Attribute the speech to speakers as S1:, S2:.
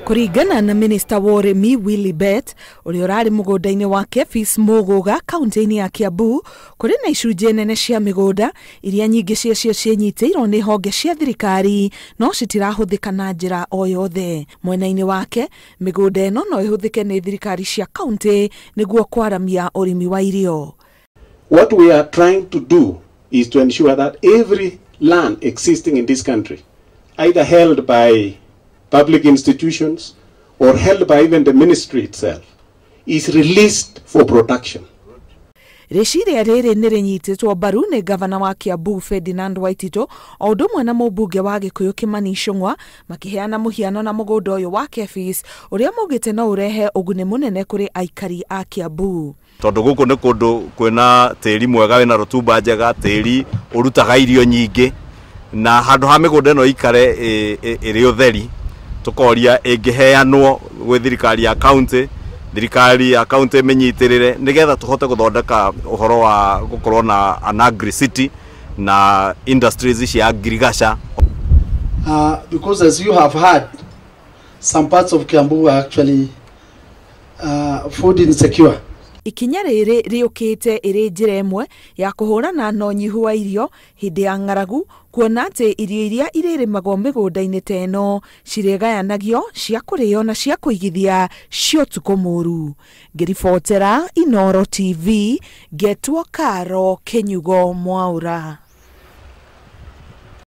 S1: Kuringana na Minister wa urimi Willy Bett, uria urari mugunda-ini wa KEPHIS Muguga kaunti-ini ya Kiambu, kuri na icunji nene cia migunda iria nyingi ciacio ciinyitiirwo ni honge cia thirikari no citirahuthika na njira o yothe. Mwena-ini wake, migunda eno no ihuthike ni thirikari cia kaunti niguo kwaramia urimi wa irio.
S2: What we are trying to do is to ensure that every land existing in this country, either held by public institutions or held by even the ministry itself, is released for production.
S1: Reciria riri nirinyititwo mbaru ni ngabana wa Kiambu Ferdinand Waititu o undu umwe na mubunge wa Gikuyu Kimani Icung'wa makiheana muhiano na mugunda uyu wa KEPHIS uria maugite no urehe uguni munene kuri aikari a Kiambu.
S3: Tondu guku ni kundu kwina tiri mwega wina rutumba njega, tiri urutaga irio nyingi, na handu ha migunda no ikare iri utheri, tukoria ingiheanwo gwi thirikari ya county, thirikari ya county minyitirire nigetha tuhote guthondeka uhoro wa gukorwo na an agri city na industries cia agriculture.
S4: Because as you have heard, some parts of Kiambu are actually food insecure.
S1: Ikinya riri riukite iri njira imwe ya kuhurana na unyihu wa irio hindi ya ng'aragu, kuona ati irio iria iririmagwo migunda-ini teno ciregayanagio cia kurio na cia kuigithia cio tuko muru. Ngiribotera Inooro TV, Getwo Karo Kenyugo Mwaura.